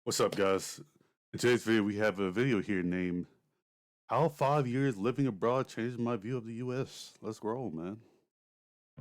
What's up, guys? In today's video, we have a video here named How 5 Years Living Abroad Changed My View of the US. Let's roll, man.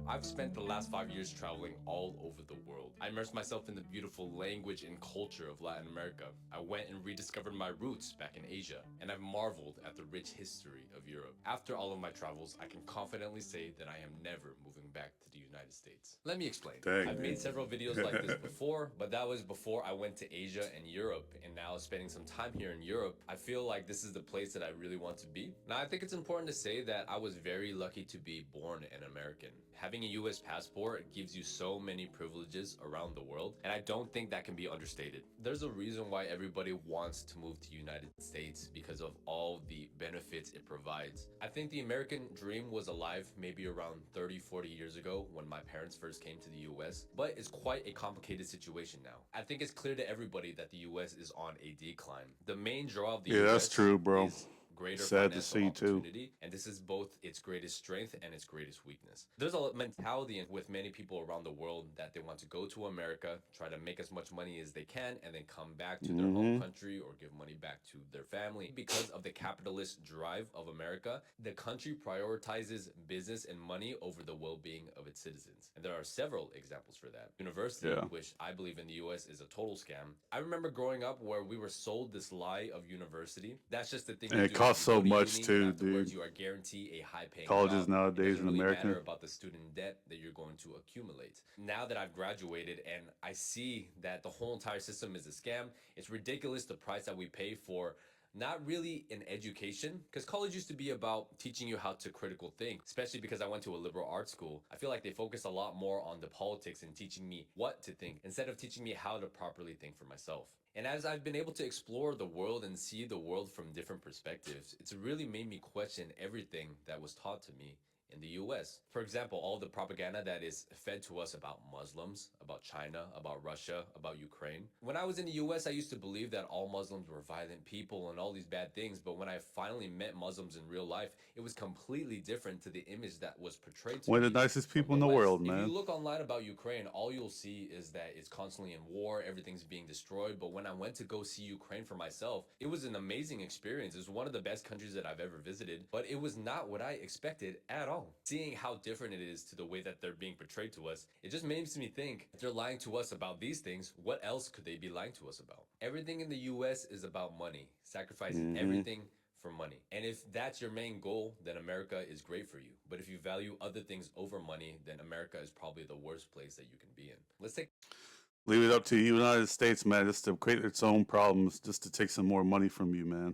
I've spent the last 5 years traveling all over the world. I immersed myself in the beautiful language and culture of Latin America. I went and rediscovered my roots back in Asia, and I've marveled at the rich history of Europe. After all of my travels, I can confidently say that I am never moving back to the United States. Let me explain. Dang, I've made several videos like this before, but that was before I went to Asia and Europe, and now spending some time here in Europe, I feel like this is the place that I really want to be. Now, I think it's important to say that I was very lucky to be born an American. Having a US passport gives you so many privileges around the world, and I don't think that can be understated. There's a reason why everybody wants to move to the United States because of all the benefits it provides. I think the American dream was alive maybe around 30, 40 years ago when my parents first came to the US, but it's quite a complicated situation now. I think it's clear to everybody that the US is on a decline. The main draw of the Yeah, that's US true, bro. is greater Sad to financial see, too. opportunity, and this is both its greatest strength and its greatest weakness. There's a mentality with many people around the world that they want to go to America, try to make as much money as they can, and then come back to their home country or give money back to their family. Because of the capitalist drive of America, the country prioritizes business and money over the well-being of its citizens. And there are several examples for that. University, Yeah. which I believe in the US is a total scam. I remember growing up where we were sold this lie of university. That's just the thing And you it do. costs You so go to much, uni, and too, afterwards dude. you are guaranteed a high-paying Colleges job. It nowadays doesn't in really matter America. about the student debt that you're going to accumulate. Now that I've graduated and I see that the whole entire system is a scam, it's ridiculous the price that we pay for not really an education, because college used to be about teaching you how to critical think, especially because I went to a liberal arts school. I feel like they focus a lot more on the politics and teaching me what to think instead of teaching me how to properly think for myself. And as I've been able to explore the world and see the world from different perspectives, it's really made me question everything that was taught to me in the US. For example, all the propaganda that is fed to us about Muslims, about China, about Russia, about Ukraine. When I was in the US, I used to believe that all Muslims were violent people and all these bad things, but when I finally met Muslims in real life, it was completely different to the image that was portrayed to One of me the nicest from people the in the West. world, If you man. look online about Ukraine, all you'll see is that it's constantly in war, everything's being destroyed. But when I went to go see Ukraine for myself, it was an amazing experience. It was one of the best countries that I've ever visited, but it was not what I expected at all. Seeing how different it is to the way that they're being portrayed to us, it just makes me think if they're lying to us about these things, what else could they be lying to us about? Everything in the US is about money, sacrificing everything for money. And if that's your main goal, then America is great for you. But if you value other things over money, then America is probably the worst place that you can be in. Let's take Leave it up to the United States, man, just to create its own problems, just to take some more money from you, man.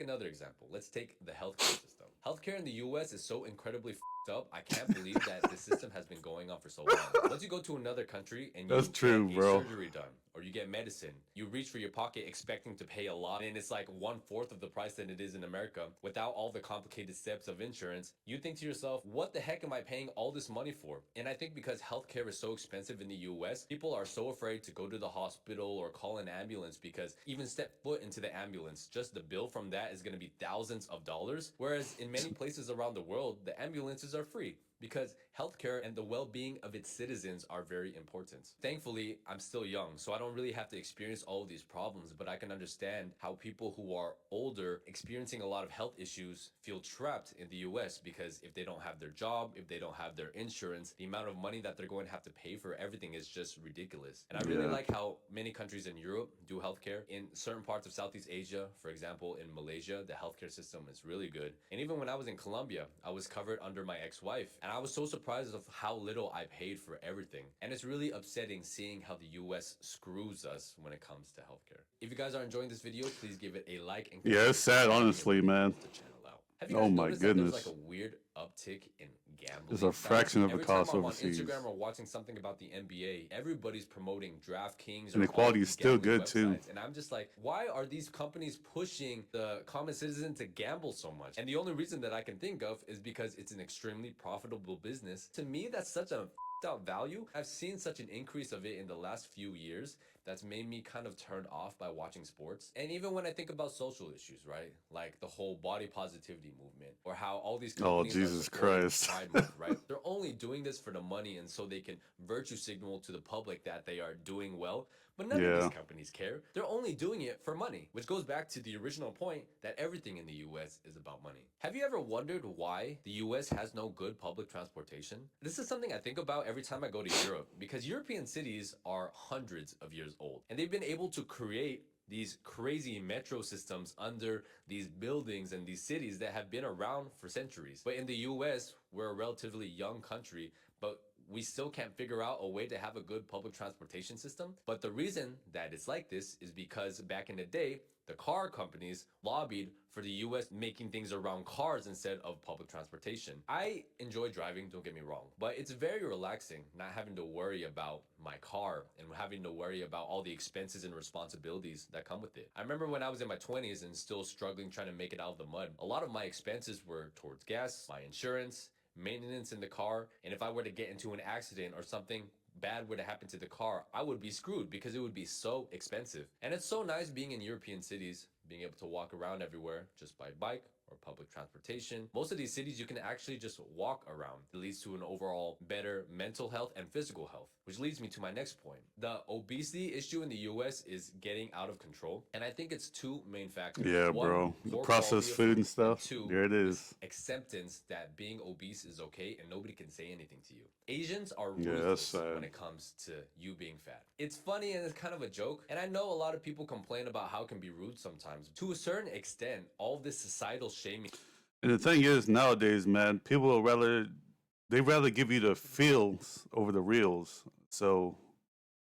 another example. Let's take the healthcare system. Healthcare in the US is so incredibly up. I can't believe that the system has been going on for so long. Once you go to another country and That's you get true, a bro. surgery done or you get medicine, you reach for your pocket expecting to pay a lot, and it's like 1/4 of the price than it is in America without all the complicated steps of insurance. You think to yourself, what the heck am I paying all this money for? And I think because healthcare is so expensive in the US, people are so afraid to go to the hospital or call an ambulance because even step foot into the ambulance, just the bill from that is going to be thousands of dollars. Whereas in many places around the world, the ambulances are free because healthcare and the well-being of its citizens are very important. Thankfully, I'm still young, so I don't really have to experience all of these problems, but I can understand how people who are older experiencing a lot of health issues feel trapped in the US because if they don't have their job, if they don't have their insurance, the amount of money that they're going to have to pay for everything is just ridiculous. And I really Yeah. like how many countries in Europe do healthcare. In certain parts of Southeast Asia, for example, in Malaysia, the healthcare system is really good. And even when I was in Colombia, I was covered under my ex-wife, and I was so surprised of how little I paid for everything. And it's really upsetting seeing how the US screws us when it comes to healthcare. If you guys are enjoying this video, please give it a like and Yeah, consider it's sad, subscribing. It honestly, really man. helps the channel out. Have you Oh guys my noticed that there's like a goodness. weird uptick in It's a gambling sites? fraction of the Every time cost I'm on overseas. Instagram or watching something about the NBA, everybody's promoting DraftKings And or the all of quality is these still gambling good, too. websites. And I'm just like, why are these companies pushing the common citizen to gamble so much? And the only reason that I can think of is because it's an extremely profitable business. To me, that's such a out value. I've seen such an increase of it in the last few years that's made me kind of turned off by watching sports. And even when I think about social issues, right? Like the whole body positivity movement, or how all these Oh, companies are Jesus supporting Christ. Pride Month, right? They're only doing this for the money and so they can virtue signal to the public that they are doing well. But none of these Yeah. companies care. They're only doing it for money, which goes back to the original point that everything in the US is about money. Have you ever wondered why the US has no good public transportation? This is something I think about every time I go to Europe, because European cities are hundreds of years old and they've been able to create these crazy metro systems under these buildings and these cities that have been around for centuries. But in the US, we're a relatively young country, but we still can't figure out a way to have a good public transportation system. But the reason that it's like this is because back in the day, the car companies lobbied for the US making things around cars instead of public transportation. I enjoy driving, don't get me wrong, but it's very relaxing not having to worry about my car and having to worry about all the expenses and responsibilities that come with it. I remember when I was in my 20s and still struggling trying to make it out of the mud, a lot of my expenses were towards gas, my insurance, maintenance in the car, and if I were to get into an accident or something bad were to happen to the car, I would be screwed because it would be so expensive. And it's so nice being in European cities, being able to walk around everywhere just by bike or public transportation. Most of these cities you can actually just walk around. It leads to an overall better mental health and physical health, which leads me to my next point. The obesity issue in the US is getting out of control, and I think it's two main factors. Yeah, One, bro. The poor quality processed of food food, and and stuff. two, There it this is. acceptance that being obese is okay and nobody can say anything to you. Asians are Yeah, that's ruthless when sad. it comes to you being fat. It's funny and it's kind of a joke, and I know a lot of people complain about how it can be rude sometimes. To a certain extent, all this societal shaming. And the thing is, nowadays, man, people will rather give you the feels over the reels. So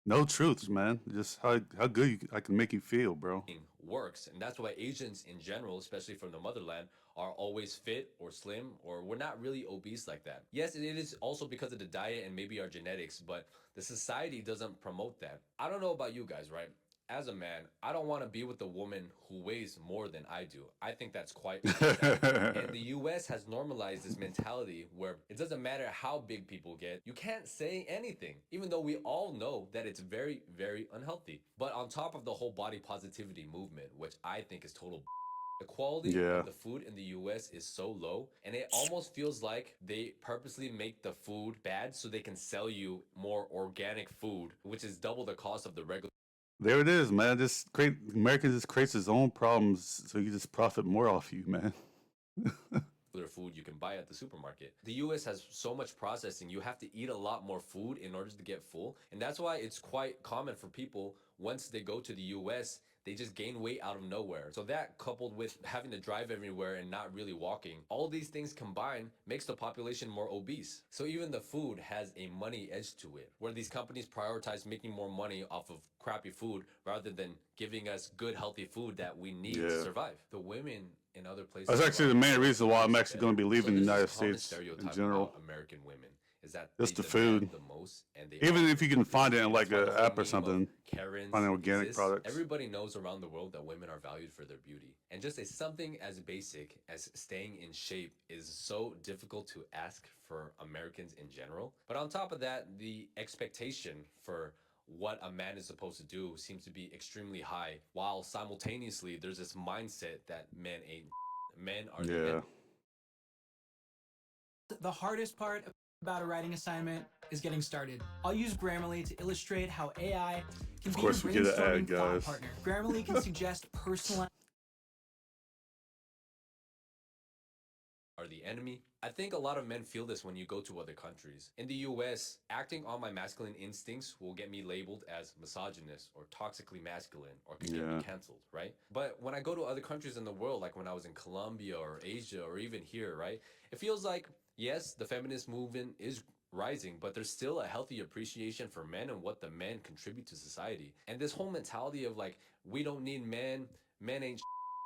no truths, man. Just how good I can make you feel, bro. Works, and that's why Asians in general, especially from the motherland, are always fit or slim, or we're not really obese like that. Yes, it is also because of the diet and maybe our genetics, but the society doesn't promote that. I don't know about you guys, right? As a man, I don't want to be with a woman who weighs more than I do. I think that's quite unacceptable. And the US has normalized this mentality where it doesn't matter how big people get, you can't say anything, even though we all know that it's very, very unhealthy. But on top of the whole body positivity movement, which I think is total, the quality Yeah. of the food in the US is so low, and it almost feels like they purposely make the food bad so they can sell you more organic food, which is double the cost of the regular There it is, man. Just create Americans just creates his own problems so he just profit more off you, man. food you can buy at the supermarket. The US has so much processing, you have to eat a lot more food in order to get full. And that's why it's quite common for people, once they go to the US, they just gain weight out of nowhere. So that, coupled with having to drive everywhere and not really walking, all these things combined makes the population more obese. So even the food has a money edge to it, where these companies prioritize making more money off of crappy food rather than giving us good healthy food that we need to Yeah. survive. The women in other That's places actually the around the main world reason don't why I'm reach actually them. going to be So leaving the there's this United common States in stereotype general. about American women is that they Just the demand food. the most and they Even if offer you the can find least. it in And like that's why an the whole app or meme of something, find Karens organic exists. products. Everybody knows around the world that women are valued for their beauty. And just something as basic as staying in shape is so difficult to ask for Americans in general. But on top of that, the expectation for what a man is supposed to do seems to be extremely high, while simultaneously there's this mindset that men ain't men are the Yeah. The hardest part about a writing assignment is getting started. I'll use Grammarly to illustrate how AI can Of be your course, we get an ad, brainstorming thought guys. partner. Grammarly can suggest personalized are the enemy. I think a lot of men feel this when you go to other countries. In the US, acting on my masculine instincts will get me labeled as misogynist or toxically masculine or can get me Yeah. canceled, right? But when I go to other countries in the world, like when I was in Colombia or Asia or even here, right? It feels like, yes, the feminist movement is rising, but there's still a healthy appreciation for men and what the men contribute to society. And this whole mentality of like, we don't need men, men ain't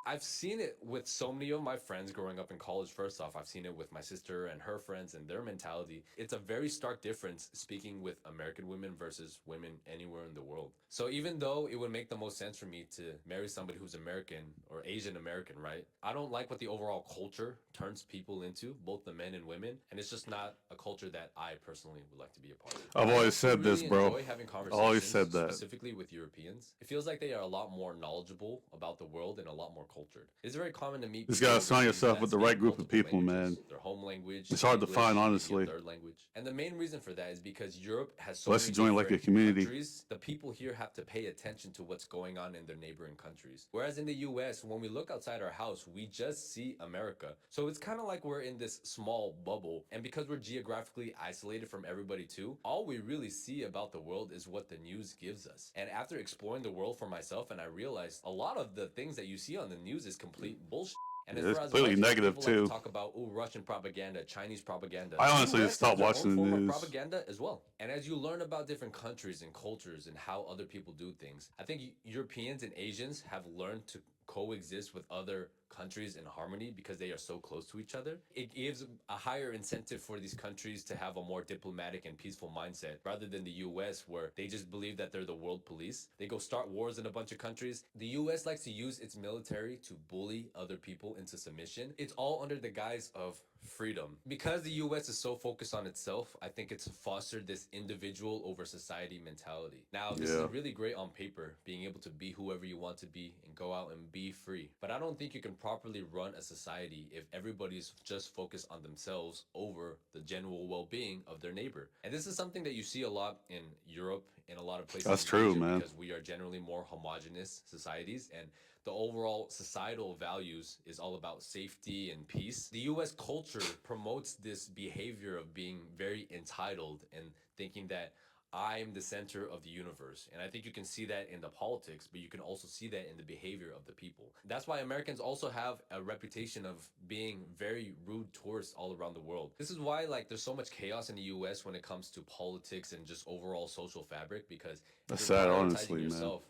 I've seen it with so many of my friends growing up in college. First off, I've seen it with my sister and her friends and their mentality. It's a very stark difference speaking with American women versus women anywhere in the world. So even though it would make the most sense for me to marry somebody who's American or Asian American, right? I don't like what the overall culture turns people into, both the men and women. And it's just not a culture that I personally would like to be a part of. I've I always also said this, really bro. enjoy having Always conversations, said that. specifically with Europeans. It feels like they are a lot more knowledgeable about the world and a lot more cultured. It's very common to meet Just people gotta surround overseas yourself that with the speak right group of multiple people, languages, man. their home language, It's hard to English, find, maybe a honestly. third language. And the main reason for that is because Europe has so Unless many you join like a different community. countries. The people here have to pay attention to what's going on in their neighboring countries. Whereas in the US, when we look outside our house, we just see America. So it's kind of like we're in this small bubble. And because we're geographically isolated from everybody too, all we really see about the world is what the news gives us. And after exploring the world for myself, and I realized a lot of the things that you see on the news is complete bullshit. And Yeah, as it's for as completely much as negative, people like to too. talk about Russian propaganda, Chinese propaganda, I honestly the just US has stopped their own watching the form of news. propaganda as well. And as you learn about different countries and cultures and how other people do things, I think Europeans and Asians have learned to coexist with other countries in harmony because they are so close to each other. It gives a higher incentive for these countries to have a more diplomatic and peaceful mindset rather than the US, where they just believe that they're the world police. They go start wars in a bunch of countries. The US likes to use its military to bully other people into submission. It's all under the guise of freedom. Because the US is so focused on itself, I think it's fostered this individual over society mentality. Now, this is Yeah. really great on paper, being able to be whoever you want to be and go out and be free. But I don't think you can properly run a society if everybody's just focused on themselves over the general well-being of their neighbor. And this is something that you see a lot in Europe and a lot of places That's in true, Asia, man. because we are generally more homogenous societies, and the overall societal values is all about safety and peace. The US culture promotes this behavior of being very entitled and thinking that I'm the center of the universe. And I think you can see that in the politics, but you can also see that in the behavior of the people. That's why Americans also have a reputation of being very rude tourists all around the world. This is why like there's so much chaos in the US when it comes to politics and just overall social fabric, because That's if you're sad, prioritizing honestly, man. yourself,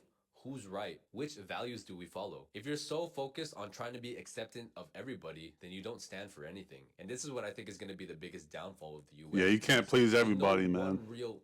who's right? Which values do we follow? If you're so focused on trying to be acceptant of everybody, then you don't stand for anything. And this is what I think is going to be the biggest downfall of the US. Yeah, you can't because please there's everybody, no man. one real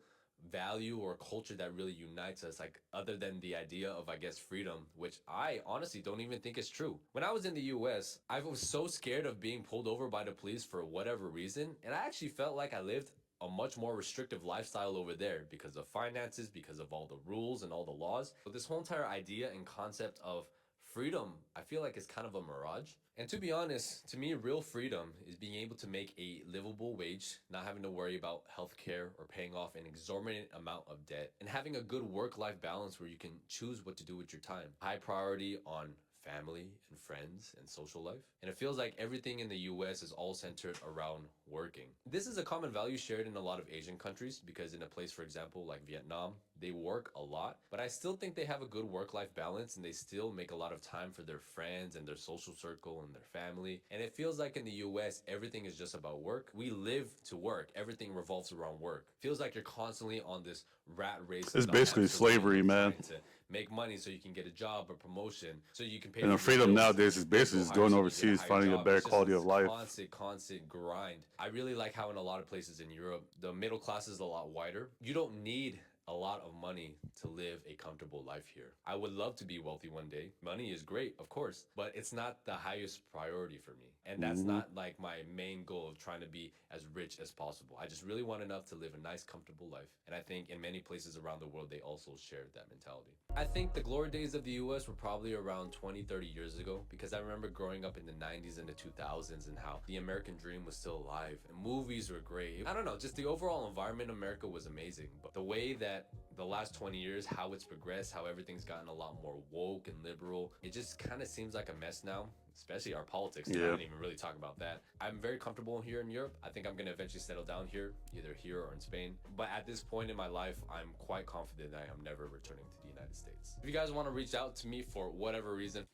value or culture that really unites us, like other than the idea of, I guess, freedom, which I honestly don't even think is true. When I was in the US, I was so scared of being pulled over by the police for whatever reason, and I actually felt like I lived a much more restrictive lifestyle over there because of finances, because of all the rules and all the laws. But this whole entire idea and concept of freedom, I feel like, is kind of a mirage. And to be honest, to me, real freedom is being able to make a livable wage, not having to worry about healthcare or paying off an exorbitant amount of debt, and having a good work-life balance where you can choose what to do with your time. High priority on family and friends and social life. And it feels like everything in the US is all centered around working. This is a common value shared in a lot of Asian countries, because in a place, for example, like Vietnam, they work a lot, but I still think they have a good work-life balance and they still make a lot of time for their friends and their social circle and their family. And it feels like in the US, everything is just about work. We live to work. Everything revolves around work. Feels like you're constantly on this rat race. It's not basically absolutely slavery, man. trying to make money so you can get a job or promotion, so you can pay And for the your freedom bills, nowadays your is bills basically go just higher going so you can get overseas, higher finding a job. better It's just quality this of life. constant grind. I really like how in a lot of places in Europe, the middle class is a lot wider. You don't need a lot of money to live a comfortable life here. I would love to be wealthy one day. Money is great, of course, but it's not the highest priority for me. And that's not like my main goal of trying to be as rich as possible. I just really want enough to live a nice, comfortable life. And I think in many places around the world, they also share that mentality. I think the glory days of the US were probably around 20, 30 years ago, because I remember growing up in the 90s and the 2000s and how the American dream was still alive and movies were great. I don't know, just the overall environment in America was amazing. But the way that the last 20 years, how it's progressed, how everything's gotten a lot more woke and liberal, it just kind of seems like a mess now, especially our politics. And I Yeah. don't even really talk about that. I'm very comfortable here in Europe. I think I'm going to eventually settle down here, either here or in Spain. But at this point in my life, I'm quite confident that I am never returning to the United States. If you guys want to reach out to me for whatever reason,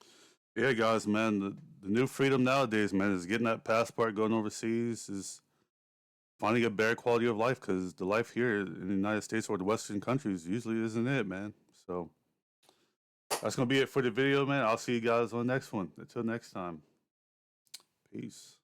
Yeah, guys, man. The new freedom nowadays, man, is getting that passport, going overseas, is finding a better quality of life, because the life here in the United States or the Western countries usually isn't it, man. So That's gonna be it for the video, man. I'll see you guys on the next one. Until next time, peace.